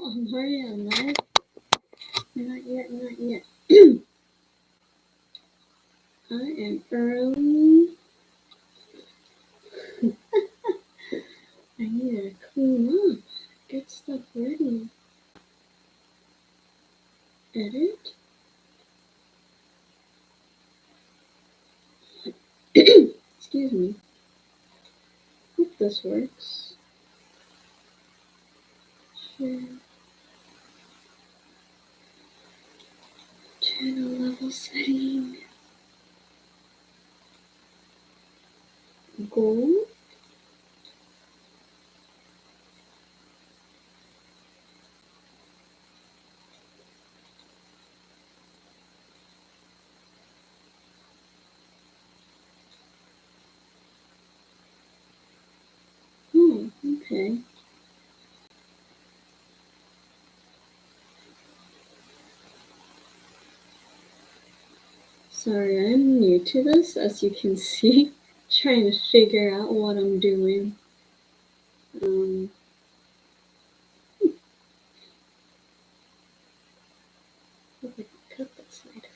Oh, I'm already on live. Not yet, not yet. I am early. I need to clean up, get stuff ready. Edit. Excuse me. Hope this works. Share. Channel level setting. Goal. Oh, okay. Sorry, I'm new to this, as you can see. Trying to figure out what I'm doing. Hope I can cut this later.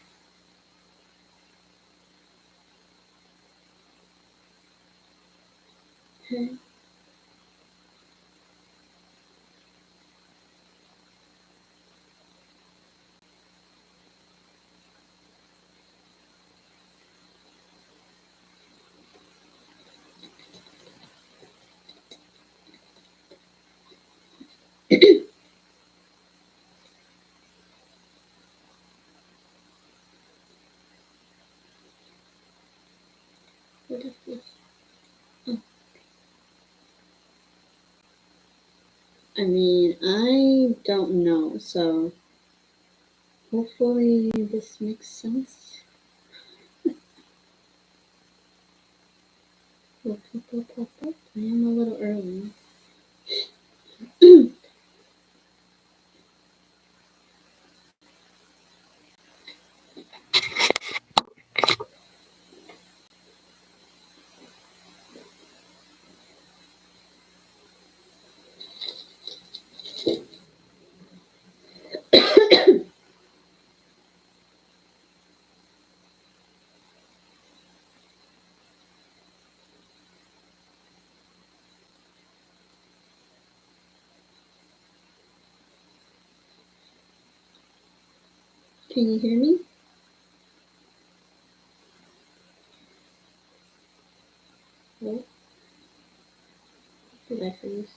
Okay. What is this? Oh. I mean, I don't know, so hopefully this makes sense. Will people pop up? I am a little early. Can you hear me? Oh, did I freeze?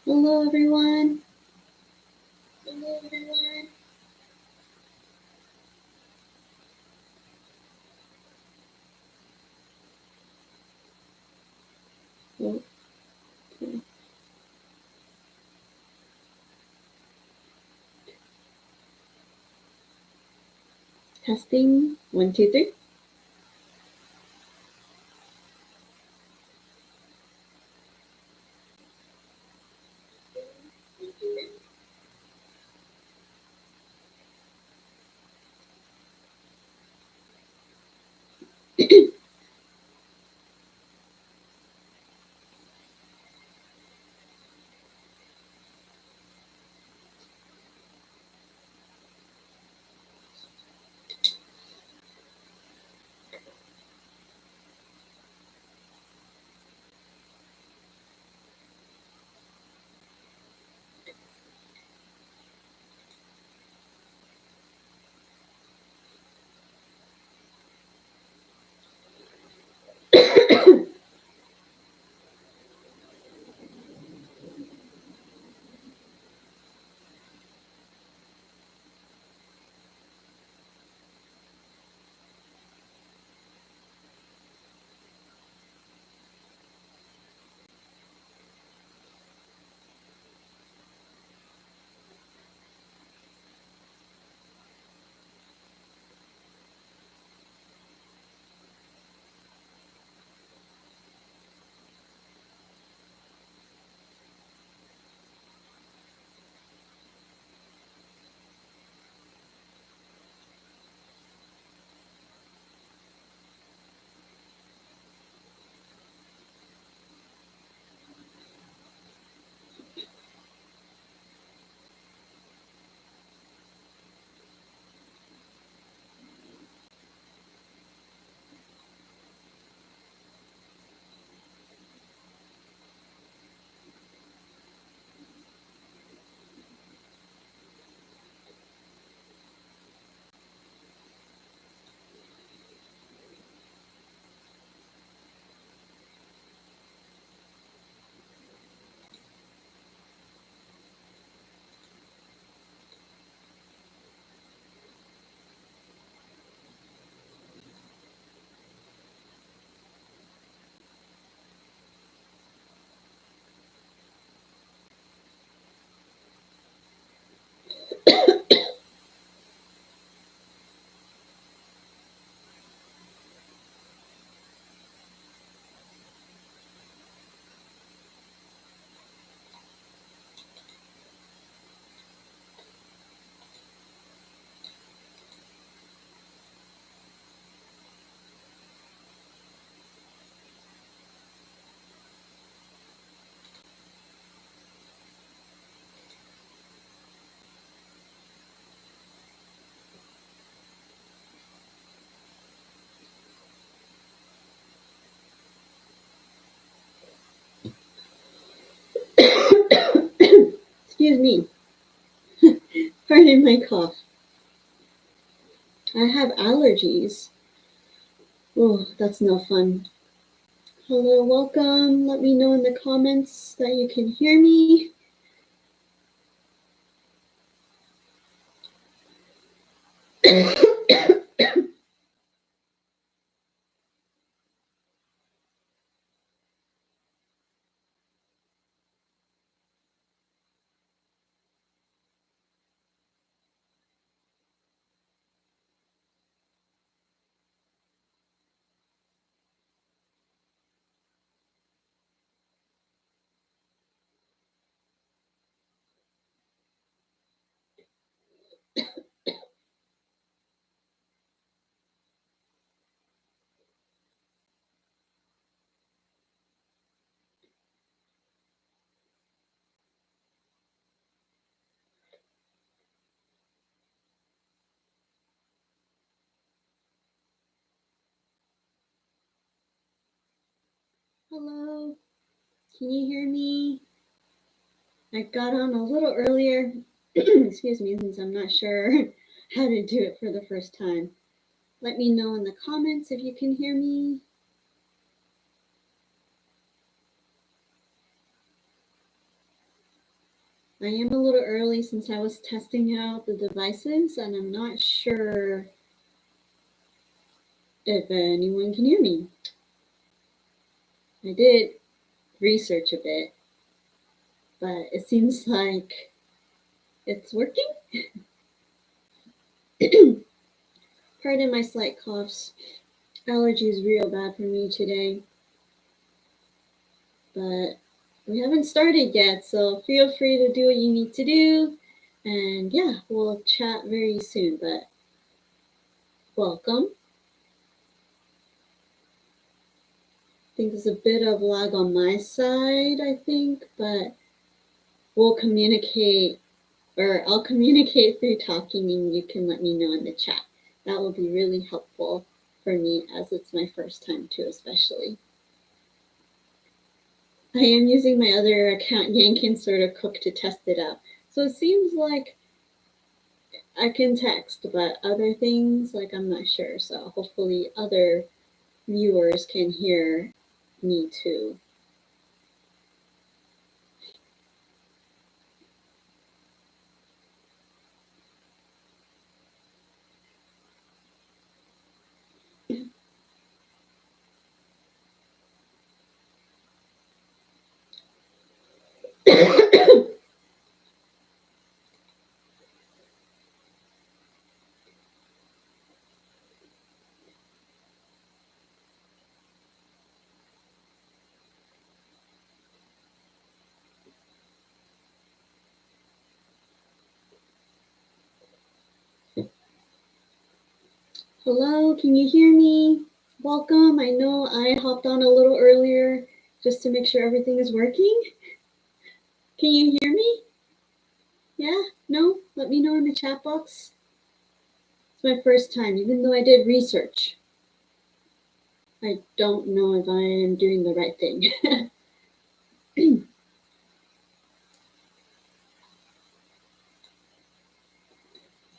Hello, everyone. Hello, everyone. Oh, okay. Testing. 1, 2, 3. Excuse me. Pardon my cough. I have allergies. Oh, that's no fun. Hello, welcome. Let me know in the comments that you can hear me. Hello, can you hear me? I got on a little earlier, excuse me, since I'm not sure how to do it for the first time. Let me know in the comments if you can hear me. I am a little early since I was testing out the devices and I'm not sure if anyone can hear me. I did research a bit, but it seems like it's working. Pardon my slight coughs. Allergy is real bad for me today. But we haven't started yet, so feel free to do what you need to do. And yeah, we'll chat very soon, but welcome. I think there's a bit of lag on my side, I think, but we'll communicate, or I'll communicate through talking and you can let me know in the chat. That will be really helpful for me as it's my first time too, especially. I am using my other account, Yankin Sort of Cook, to test it out. So it seems like I can text, but other things, like I'm not sure. So hopefully other viewers can hear me too. Hello, can you hear me? Welcome. I know I hopped on a little earlier just to make sure everything is working. Can you hear me? Yeah? No? Let me know in the chat box. It's my first time, even though I did research. I don't know if I am doing the right thing.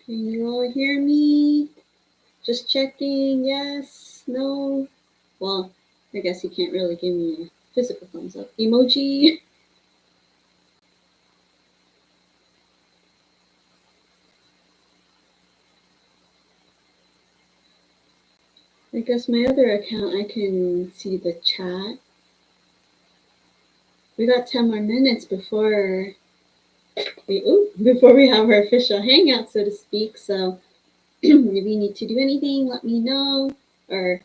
Can you all hear me? Just checking, yes, no. Well, I guess you can't really give me a physical thumbs up. Emoji. I guess my other account, I can see the chat. We got 10 more minutes before we have our official hangout, so to speak. So if you need to do anything, let me know, or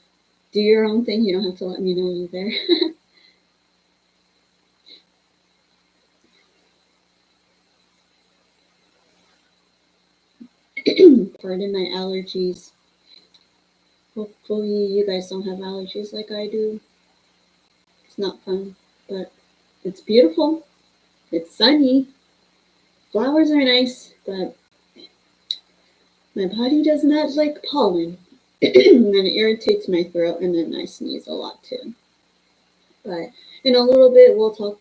do your own thing. You don't have to let me know either. Pardon my allergies. Hopefully you guys don't have allergies like I do. It's not fun, but it's beautiful. It's sunny. Flowers are nice, but my body does not like pollen. And it irritates my throat, and then I sneeze a lot too. But in a little bit, we'll talk.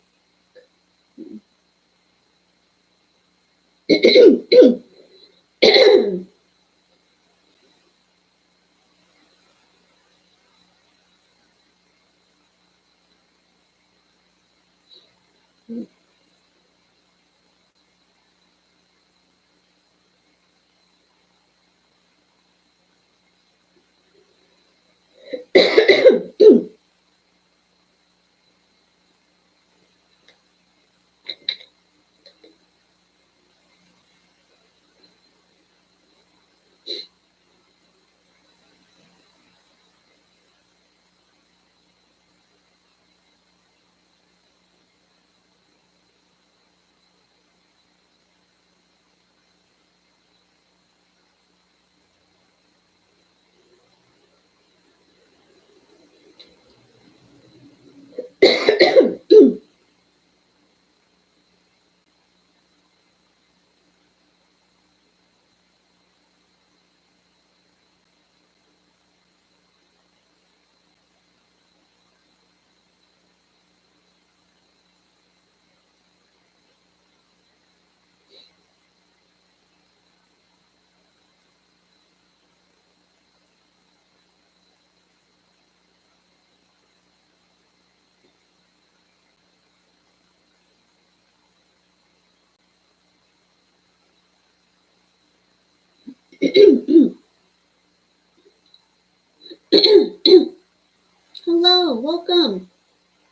Hello, welcome.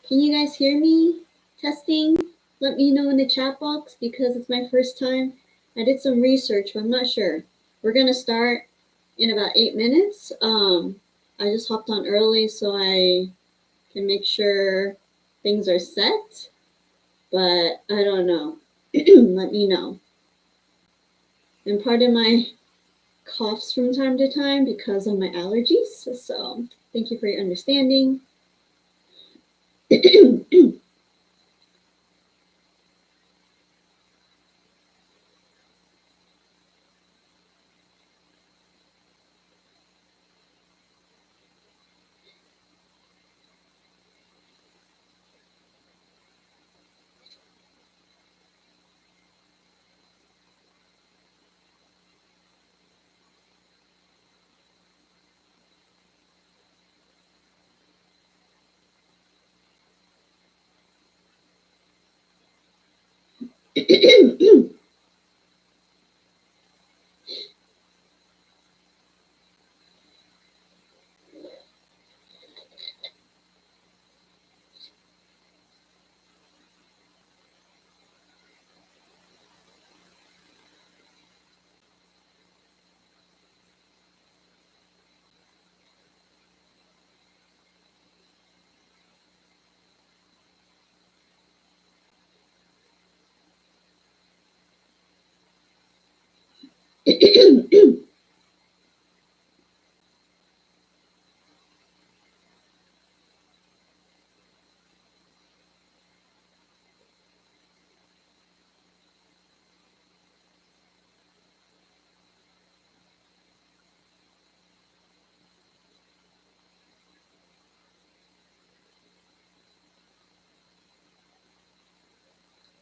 Can you guys hear me? Testing. Let me know in the chat box because it's my first time. I did some research, but I'm not sure. We're gonna start in about 8 minutes. I just hopped on early so I can make sure things are set, but I don't know. Let me know. And pardon my coughs from time to time because of my allergies, so thank you for your understanding.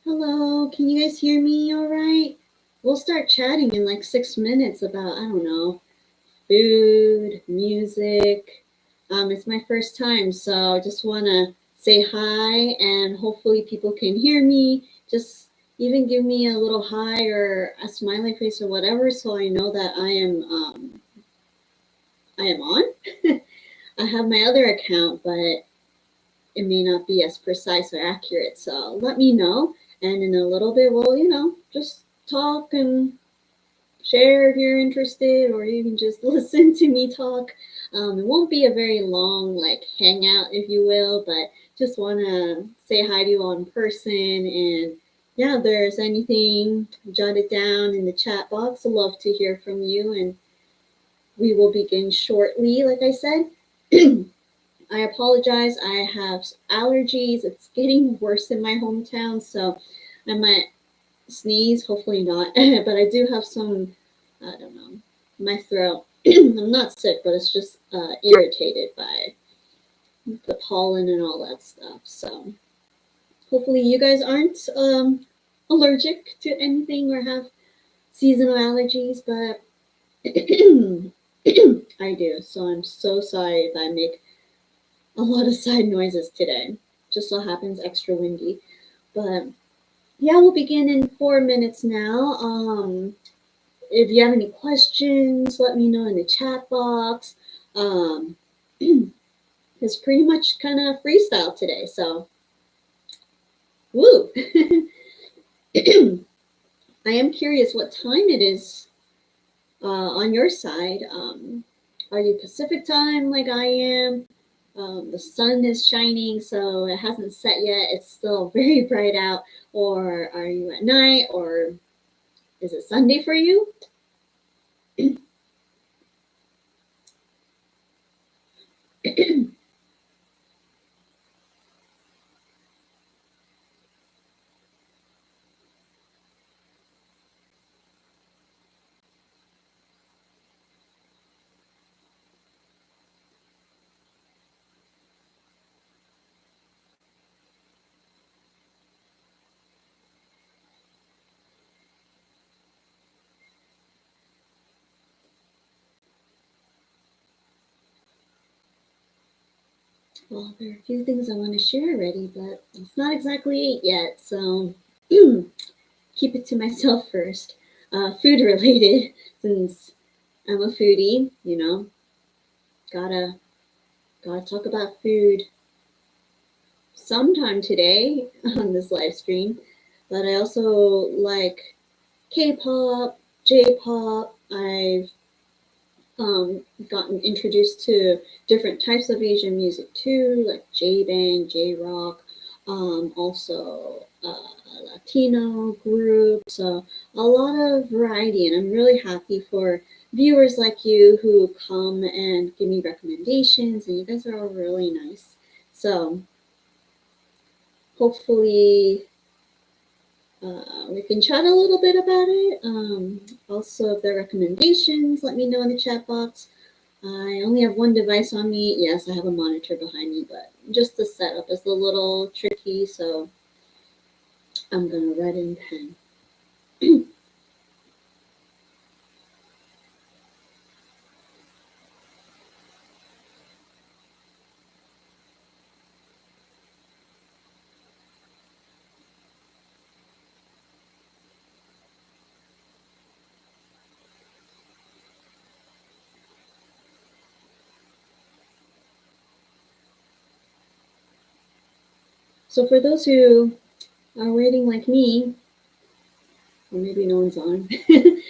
Hello, can you guys hear me all right? We'll start chatting in like 6 minutes about, I don't know, food, music. It's my first time, so I just want to say hi and hopefully people can hear me. Just even give me a little hi or a smiley face or whatever so I know that I am on. I have my other account, but it may not be as precise or accurate. So let me know. And in a little bit, we'll, just talk and share if you're interested, or you can just listen to me talk. It won't be a very long, like, hangout, if you will, but just want to say hi to you on person. And yeah, if there's anything, jot it down in the chat box. I'd love to hear from you. And we will begin shortly, like I said. I apologize. I have allergies. It's getting worse in my hometown, so I might sneeze. Hopefully not. But I do have some, I don't know, my throat. I'm not sick, but it's just irritated by the pollen and all that stuff. So hopefully you guys aren't allergic to anything or have seasonal allergies, but I do. So I'm so sorry if I make a lot of side noises today. Just so happens extra windy. But yeah, we'll begin in 4 minutes now. If you have any questions, let me know in the chat box. It's pretty much kind of freestyle today, so woo! I am curious what time it is on your side. Are you Pacific time like I am? The sun is shining, so it hasn't set yet. It's still very bright out. Or are you at night? Or is it Sunday for you? Well, there are a few things I want to share already, but it's not exactly 8 yet, so keep it to myself first. Food related, since I'm a foodie, gotta talk about food sometime today on this live stream. But I also like K-pop, J-pop. I've gotten introduced to different types of Asian music too, like J-bang, J-rock, also Latino group. So a lot of variety, and I'm really happy for viewers like you who come and give me recommendations, and you guys are all really nice. So hopefully we can chat a little bit about it. Also, if there are recommendations, let me know in the chat box. I only have one device on me. Yes, I have a monitor behind me, but just the setup is a little tricky, so I'm going to write in pen. So for those who are waiting like me, or maybe no one's on, I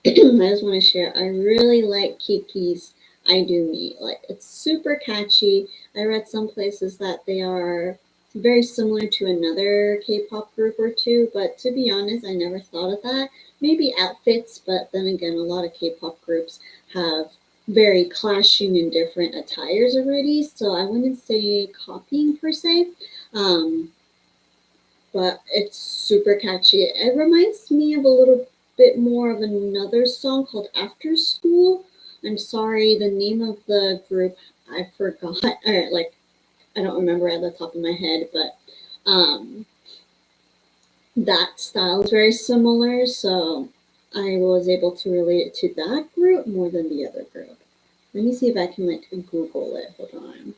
just want to share. I really like Kiki's I Do Me. Like, it's super catchy. I read some places that they are very similar to another K-pop group or two, but to be honest, I never thought of that. Maybe outfits, but then again, a lot of K-pop groups have very clashing and different attires already, so I wouldn't say copying per se. But it's super catchy. It reminds me of a little bit more of another song called After School. I'm sorry, the name of the group I forgot. Like, I don't remember at the top of my head, but that style is very similar, so I was able to relate it to that group more than the other group. Let me see if I can like Google it. Hold on.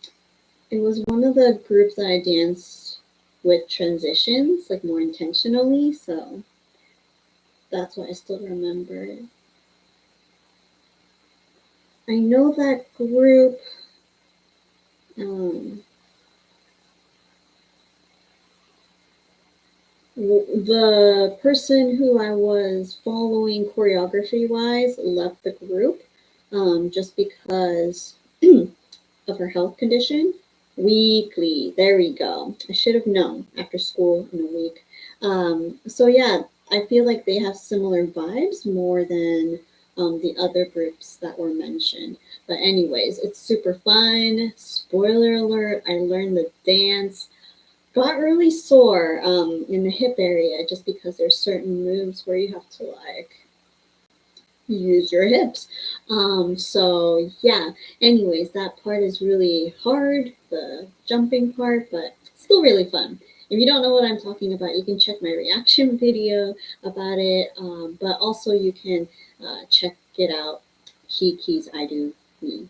It was one of the groups that I danced with transitions, like more intentionally, so that's why I still remember it. I know that group. The person who I was following choreography wise left the group just because of her health condition. Weekly, there we go. I should have known after school in a week. So yeah, I feel like they have similar vibes more than the other groups that were mentioned. But anyways, it's super fun. Spoiler alert, I learned the dance. Got really sore in the hip area just because there's certain moves where you have to like use your hips. So yeah, anyways, that part is really hard, the jumping part, but still really fun. if you don't know what I'm talking about, you can check my reaction video about it, but also you can check it out. He keys, I do me.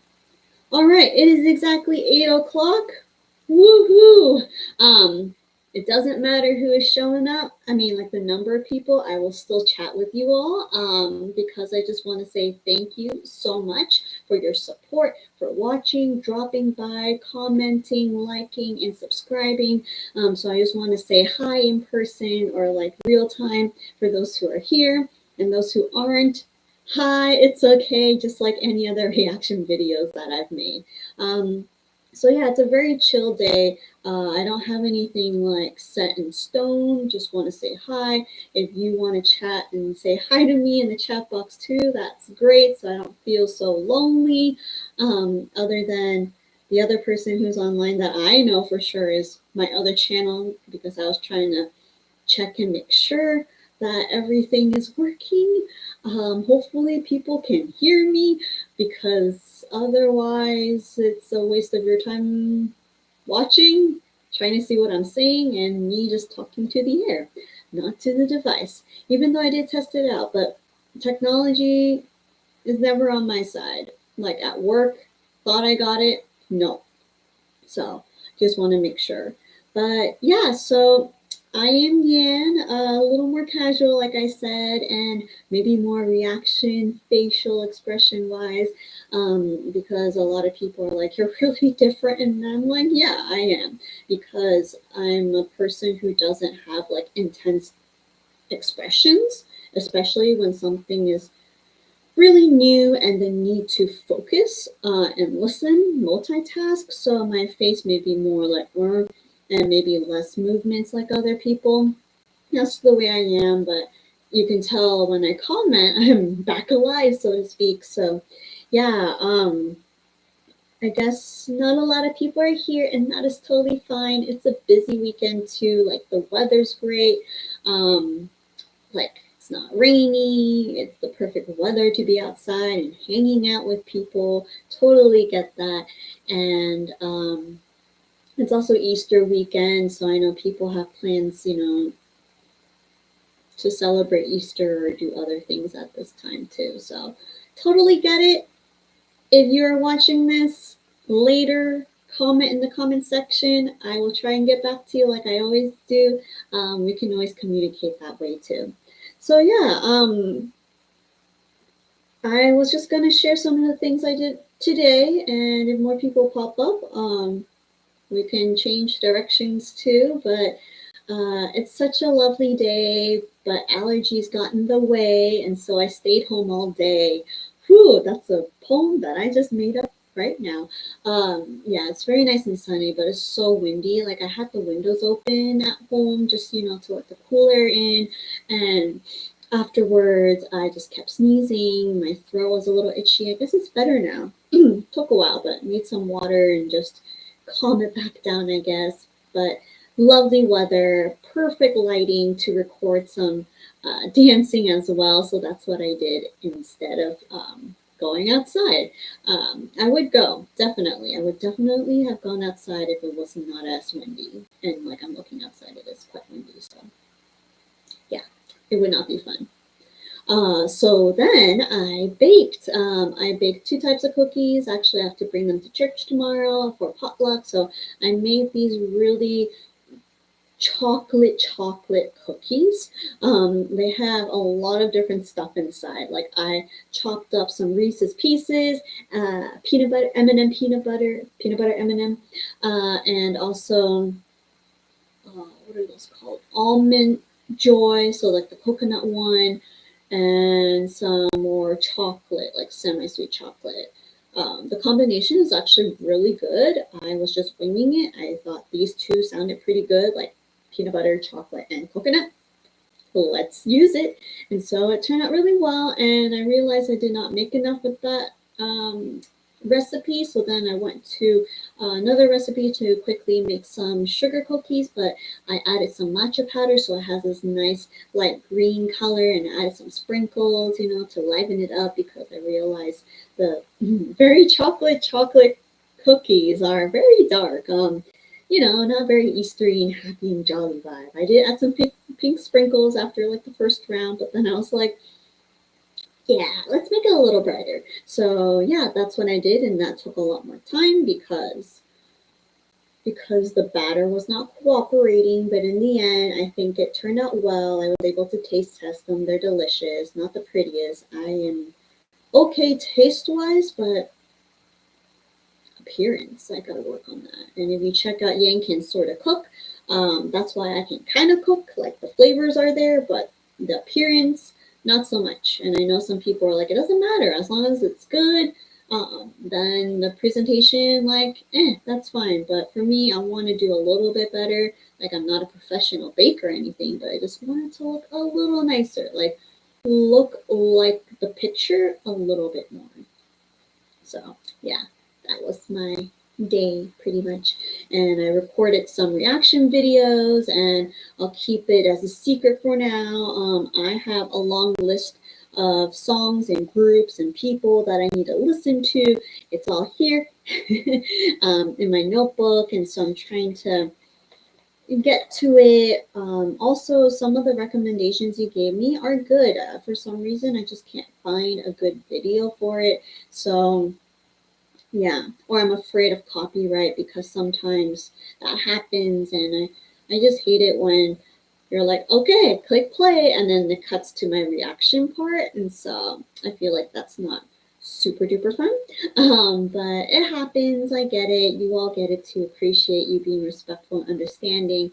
All right, it is exactly 8 o'clock. Woohoo! It doesn't matter who is showing up. I mean, like the number of people, I will still chat with you all because I just want to say thank you so much for your support, for watching, dropping by, commenting, liking, and subscribing. So I just want to say hi in person or like real time for those who are here and those who aren't. Hi, it's okay, just like any other reaction videos that I've made. So yeah, it's a very chill day. I don't have anything like set in stone. Just want to say hi. If you want to chat and say hi to me in the chat box too, that's great. So I don't feel so lonely. Other than the other person who's online that I know for sure is my other channel, because I was trying to check and make sure that everything is working. Hopefully people can hear me, because otherwise it's a waste of your time watching, trying to see what I'm saying, and me just talking to the air, not to the device. Even though I did test it out, but technology is never on my side. Like at work, thought I got it, no. So just want to make sure. But yeah, so I am Yan, a little more casual, like I said, and maybe more reaction, facial expression wise, because a lot of people are like, you're really different. And I'm like, yeah, I am, because I'm a person who doesn't have like intense expressions, especially when something is really new and the need to focus and listen, multitask. So my face may be more like, and maybe less movements like other people. That's the way I am, but you can tell when I comment, I'm back alive, so to speak. So yeah, I guess not a lot of people are here, and that is totally fine. It's a busy weekend too. Like the weather's great. Like it's not rainy. It's the perfect weather to be outside and hanging out with people. Totally get that. And it's also Easter weekend, so I know people have plans, to celebrate Easter or do other things at this time too. So totally get it. If you're watching this later, comment in the comment section. I will try and get back to you like I always do. We can always communicate that way too. So yeah, I was just going to share some of the things I did today, and if more people pop up, we can change directions too. But it's such a lovely day, but allergies got in the way, and so I stayed home all day. Whew, that's a poem that I just made up right now. Yeah, it's very nice and sunny, but it's so windy. Like I had the windows open at home just, to let the cool air in, and afterwards I just kept sneezing. My throat was a little itchy. I guess it's better now. Took a while, but need some water and just calm it back down, I guess. But lovely weather, perfect lighting to record some dancing as well. So that's what I did instead of going outside. I would go, definitely. I would definitely have gone outside if it was not as windy. And like I'm looking outside, it is quite windy. So yeah, it would not be fun. So then I baked. I baked 2 types of cookies. Actually, I have to bring them to church tomorrow for potluck. So I made these really chocolate cookies. They have a lot of different stuff inside. Like I chopped up some Reese's Pieces, peanut butter M&M, peanut butter M&M, and also what are those called? Almond Joy. So like the coconut one. And some more chocolate, like semi-sweet chocolate. The combination is actually really good. I was just winging it. I thought these two sounded pretty good, like peanut butter, chocolate, and coconut. Let's use it. And so it turned out really well, and I realized I did not make enough with that recipe. So then I went to another recipe to quickly make some sugar cookies, but I added some matcha powder so it has this nice light green color, and added some sprinkles, to liven it up, because I realized the very chocolate cookies are very dark. not very Eastery and happy and jolly vibe. I did add some pink sprinkles after like the first round, but then I was like, yeah, let's make it a little brighter. So yeah, that's what I did, and that took a lot more time because the batter was not cooperating. But in the end, I think it turned out well. I was able to taste test them. They're delicious, not the prettiest. I am okay taste wise, but appearance, I gotta work on that. And if you check out Yang Can Sorta Cook, that's why I can kind of cook. Like the flavors are there, but the appearance, not so much. And I know some people are like, it doesn't matter as long as it's good. Then the presentation, like, that's fine. But for me, I want to do a little bit better. Like I'm not a professional baker or anything, but I just want it to look a little nicer. Like look like the picture a little bit more. So yeah, that was my day pretty much. And I recorded some reaction videos, and I'll keep it as a secret for now. I have a long list of songs and groups and people that I need to listen to. It's all here in my notebook, and so I'm trying to get to it. Also, some of the recommendations you gave me are good. For some reason, I just can't find a good video for it. So yeah, or I'm afraid of copyright because sometimes that happens, and I just hate it when you're like, okay, click play, and then it cuts to my reaction part, and so I feel like that's not super duper fun. But it happens. I get it. You all get it too. Appreciate you being respectful and understanding.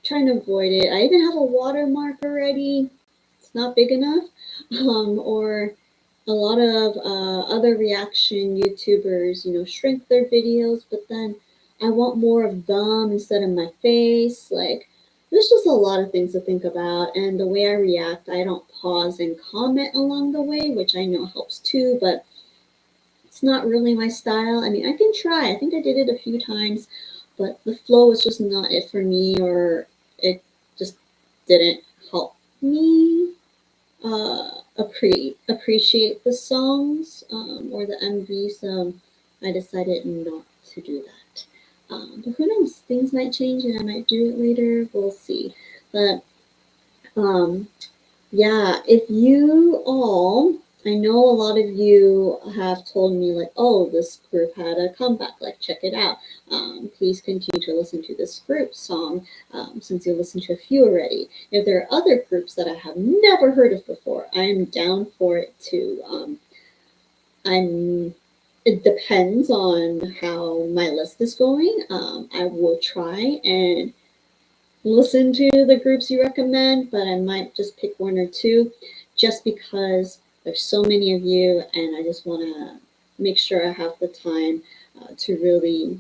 Trying to avoid it. I even have a watermark already. It's not big enough. Or a lot of other reaction YouTubers, shrink their videos, but then I want more of them instead of my face. Like, there's just a lot of things to think about. And the way I react, I don't pause and comment along the way, which I know helps too, but it's not really my style. I mean, I can try. I think I did it a few times, but the flow was just not it for me, or it just didn't help me appreciate the songs or the MV, so I decided not to do that. But who knows? Things might change and I might do it later. We'll see. But um, yeah, if you all, I know a lot of you have told me, like, oh, this group had a comeback, like, check it out. Please continue to listen to this group song since you listened to a few already. If there are other groups that I have never heard of before, I am down for it too. It depends on how my list is going. I will try and listen to the groups you recommend, but I might just pick one or two just because there's so many of you, and I just want to make sure I have the time to really,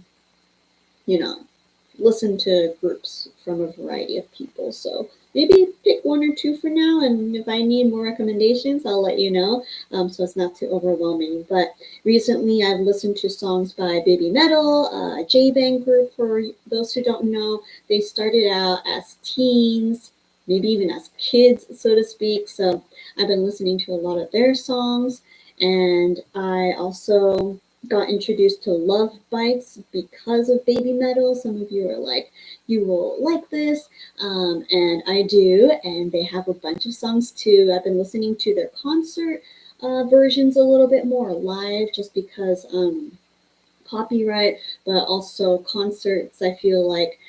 listen to groups from a variety of people. So maybe pick one or two for now, and if I need more recommendations, I'll let you know, so it's not too overwhelming. But recently I've listened to songs by Baby Metal, a J-Bang group. For those who don't know, they started out as teens, maybe even as kids, so to speak. So I've been listening to a lot of their songs, and I also got introduced to Love Bites because of Baby Metal. Some of you are like, you will like this, and I do, and they have a bunch of songs too. I've been listening to their concert versions a little bit more live, just because copyright, but also concerts, I feel like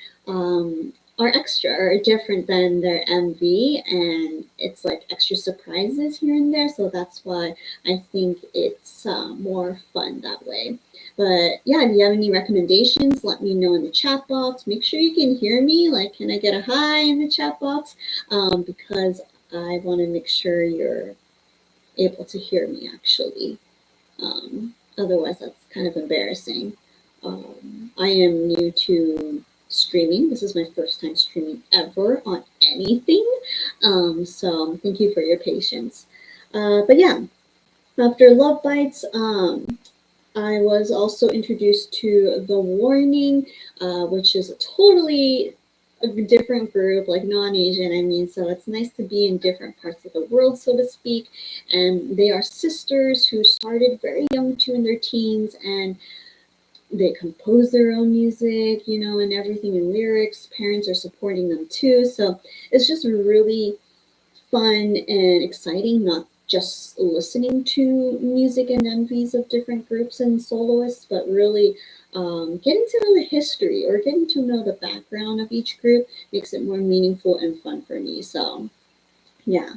are extra or different than their MV, and it's like extra surprises here and there. So that's why I think it's more fun that way. But yeah, if you have any recommendations, let me know in the chat box. Make sure you can hear me. Like, can I get a hi in the chat box? Because I want to make sure you're able to hear me actually. Otherwise, that's kind of embarrassing. I am new to streaming. This is my first time streaming ever on anything. So thank you for your patience. But yeah, after Love Bites, I was also introduced to The Warning, which is a totally different group, like non-Asian, I mean, so it's nice to be in different parts of the world, so to speak. And they are sisters who started very young too, in their teens, and they compose their own music, and everything in lyrics. Parents are supporting them too. So it's just really fun and exciting, not just listening to music and MVs of different groups and soloists, but really getting to know the history or getting to know the background of each group makes it more meaningful and fun for me. So, yeah.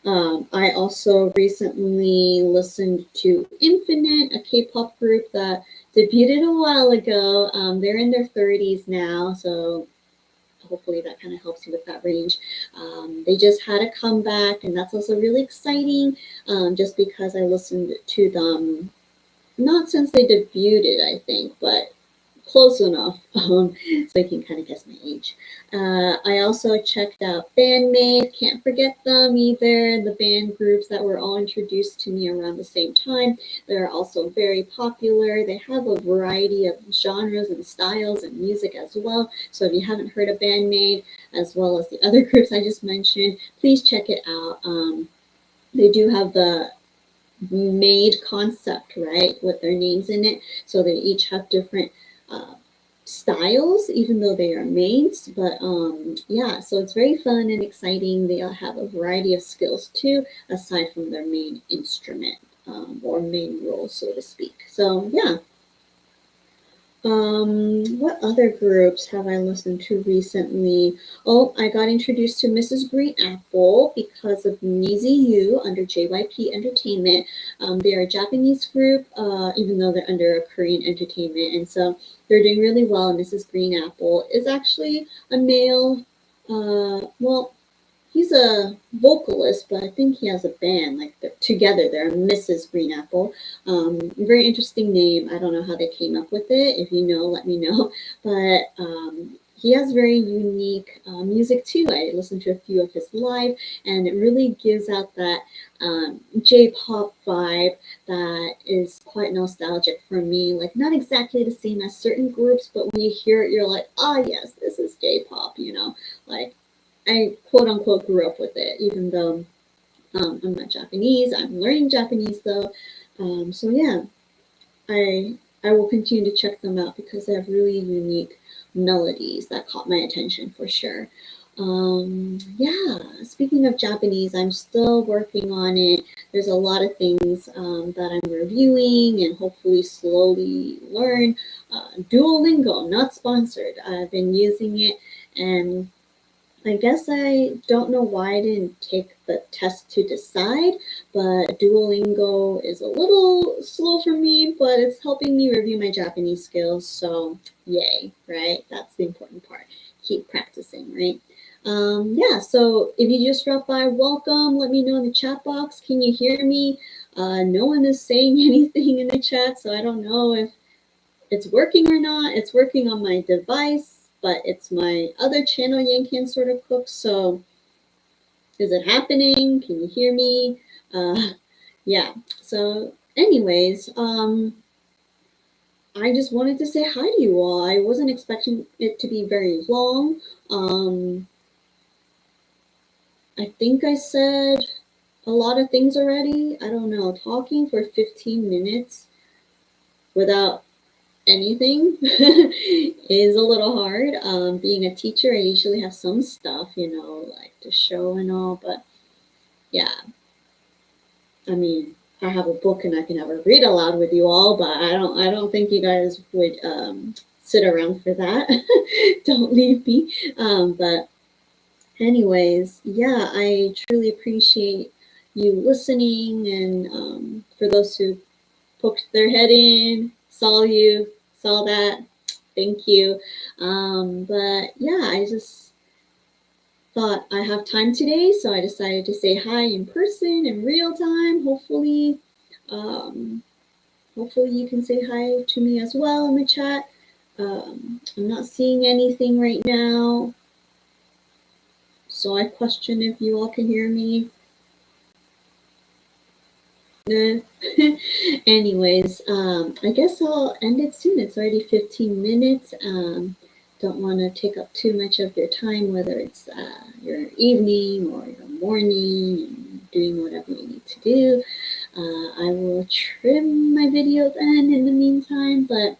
I also recently listened to Infinite, a K-pop group that debuted a while ago. They're in their 30s now, so hopefully that kind of helps you with that range. They just had a comeback, and that's also really exciting just because I listened to them not since they debuted, I think, but close enough so I can kind of guess my age. I also checked out Bandmate, can't forget them either, the band groups that were all introduced to me around the same time. They're also very popular. They have a variety of genres and styles and music as well. So if you haven't heard of Bandmate, as well as the other groups I just mentioned, please check it out. They do have the made concept, right, with their names in it. So they each have different uh, styles, even though they are maids. But yeah, so it's very fun and exciting. They all have a variety of skills too, aside from their main instrument or main role, so to speak. So yeah. What other groups have I listened to recently? Oh, I got introduced to Mrs. Green Apple because of Nizi Yu under JYP Entertainment. They are a Japanese group, even though they're under a Korean entertainment, and so they're doing really well. And Mrs. Green Apple is actually a male. Well, he's a vocalist, but I think he has a band. Like they're together, they're Mrs. Green Apple. Very interesting name. I don't know how they came up with it. If you know, let me know. But he has very unique music too. I listened to a few of his live, and it really gives out that J-pop vibe that is quite nostalgic for me. Like not exactly the same as certain groups, but when you hear it, you're like, oh yes, this is J-pop. Like I quote unquote grew up with it, even though I'm not Japanese. I'm learning Japanese though. So yeah, I will continue to check them out because they have really unique melodies that caught my attention for sure. Yeah, speaking of Japanese, I'm still working on it. There's a lot of things that I'm reviewing and hopefully slowly learn. Duolingo, not sponsored. I've been using it, and I guess I don't know why I didn't take the test to decide, but Duolingo is a little slow for me, but it's helping me review my Japanese skills. So, yay, right? That's the important part. Keep practicing, right? Yeah, so if you just dropped by, welcome. Let me know in the chat box. Can you hear me? No one is saying anything in the chat, so I don't know if it's working or not. It's working on my device, but it's my other channel, Yankan Sort of Cook. So is it happening? Can you hear me? Yeah. So anyways, I just wanted to say hi to you all. I wasn't expecting it to be very long. I think I said a lot of things already. I don't know. Talking for 15 minutes without anything is a little hard. Being a teacher, I usually have some stuff, like to show and all, but yeah, I mean, I have a book and I can have a read aloud with you all, but I don't think you guys would sit around for that. Don't leave me. But anyways, yeah, I truly appreciate you listening, and for those who poked their head in, saw that. Thank you. But yeah, I just thought I have time today, so I decided to say hi in person in real time. Um, hopefully you can say hi to me as well in the chat. I'm not seeing anything right now, so I question if you all can hear me. Anyways, I guess I'll end it soon. It's already 15 minutes. Don't want to take up too much of your time, whether it's your evening or your morning, doing whatever you need to do. I will trim my video then in the meantime, but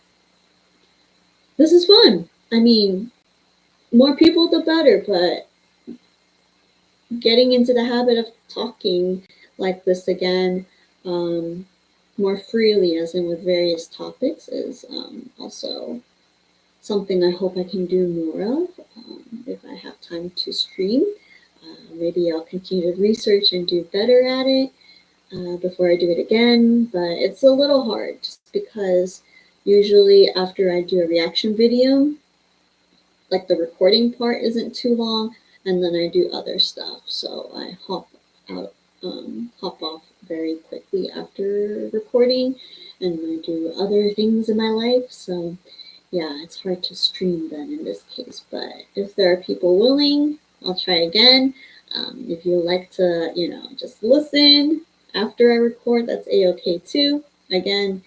I mean, more people the better, but getting into the habit of talking like this again, more freely, as in with various topics, is also something I hope I can do more of if I have time to stream. Maybe I'll continue to research and do better at it before I do it again, but it's a little hard just because usually after I do a reaction video, like the recording part isn't too long, and then I do other stuff. So I hop off very quickly after recording, and I do other things in my life. So yeah, it's hard to stream then in this case. But if there are people willing, I'll try again. If you like to, just listen after I record, that's a-okay too. Again,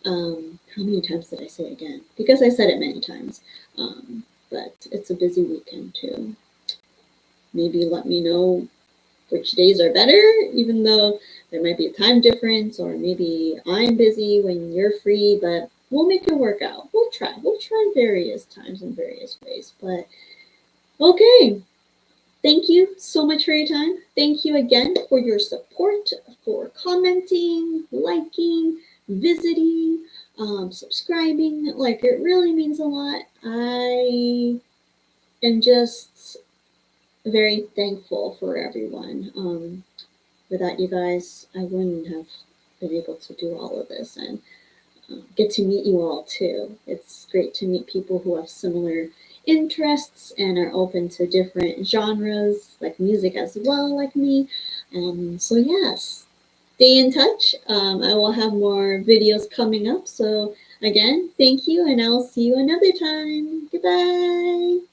how many times did I say again? Because I said it many times. But it's a busy weekend too. Maybe let me know which days are better, even though there might be a time difference, or maybe I'm busy when you're free, but we'll make it work out. We'll try various times and various ways. But okay. Thank you so much for your time. Thank you again for your support, for commenting, liking, visiting, subscribing. Like, it really means a lot. I am just very thankful for everyone. Without you guys, I wouldn't have been able to do all of this and get to meet you all too. It's great to meet people who have similar interests and are open to different genres, like music as well, like me. So yes, stay in touch. I will have more videos coming up. So again, thank you, and I'll see you another time. Goodbye.